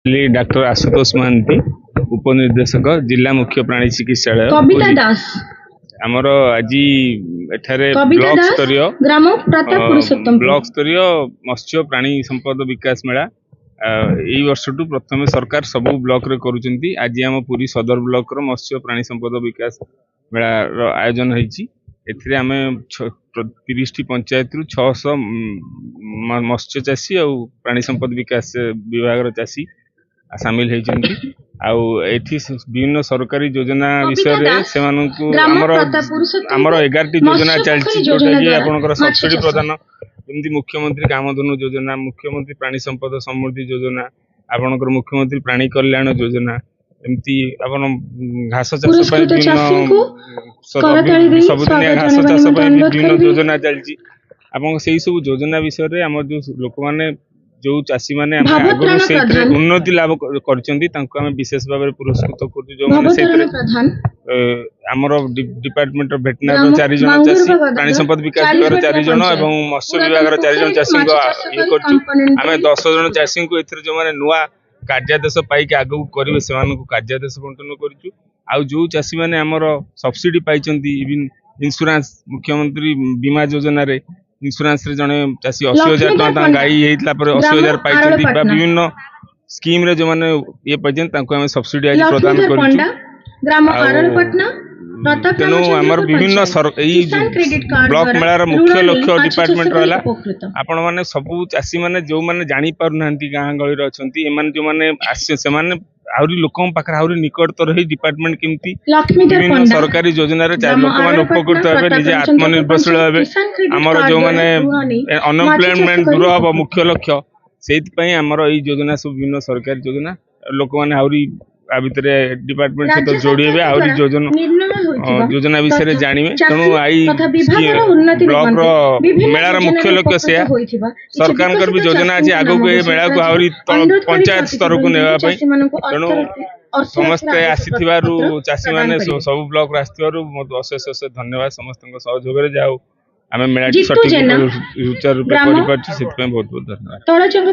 Doctor Ashutosh Mahanti उपनिर्देशक जिला मुख्य प्राणी चिकित्सालय कविता दास आमर आज एठारे ब्लॉक स्तरीय मत्स्य प्राणी संपद विकास मेला यही वर्ष प्रथम सरकार सबू ब्लॉक रे करूचंती। आज आम पुरी सदर ब्लॉक रो मत्स्य प्राणी संपद विकास मेला रो आयोजन होईची। एथिरे आमे 30 टी पंचायत रु 600 मत्स्य चाषी और प्राणी संपद विकास विभाग रो चाषी सामिल होईचंती। विभिन्न सरकारी योजना विषय से आमर 11 टी योजना चलती जोटा आपनकर सब्सिडी प्रदान जमी मुख्यमंत्री कामधेनु योजना, मुख्यमंत्री प्राणी संपद समृद्धि योजना, आपनकर मुख्यमंत्री प्राणी कल्याण योजना, एमती आपन घास चाष सबुदिनिया घास चाष विभिन्न योजना चलती। से सब योजना विषय आम जो लोक मैंने जो चाषी मैंने उन्नति लाभ कर विशेष भाव में पुरस्कृत कर डिपार्टमेंट भेटनारी 4 जन चाषी, प्राणी संपद विकास विभाग 4 जन और मत्स्य विभाग 4 जन चाषी आम 10 जन चाषी को जो मैंने नुआ कार्यादेश पाई आगे करेंगे से कार्यादेश बंटन कर जो चाषी मैंने आमर सब्सिडी पाई इंश्योरेंस मुख्यमंत्री बीमा योजना रे इंश्योरेंस रे जने चाषी 80,000 टका गाई हेतला पर 80,000 पाई विभिन्न स्कीम रे जो माने ये पाई सब्सिडी आज प्रदान करिछु। तेणु आमर विभिन्न ब्लॉक मेलार मुख्य लक्ष्य डिपार्टमेंट रहा आपण मैंने सबू चाषी मैंने जो मैंने जानी पार ना गाँ गहली अच्छा जो मैंने आसे आहरी लोक पाखे निकटतर हो डिपार्टमेंट केमती विभिन्न सरकारी योजना लोक मैंने उपकृत हे निजे आत्मनिर्भरशील हे आमर जो मैंने अनएम्प्लॉयमेंट दूर हम मुख्य लक्ष्य से आमर यही योजना सब विभिन्न सरकारी योजना लोक मैंने आहरी भितर डिपार्टमेंट सहित जोड़ी हे आहरी योजना विषय जानवे। तेणु आई ब्लॉक मेलार मुख्य लक्ष्य से सरकार भी योजना अच्छी आग को मेला को आहरी पंचायत स्तर को नापी। तेणु समस्ते आसी चाषी मैंने सब ब्लॉक अशेष अशेष धन्यवाद समस्त सहयोग जाओ आम मेला सठिक रूप से बहुत बहुत धन्यवाद।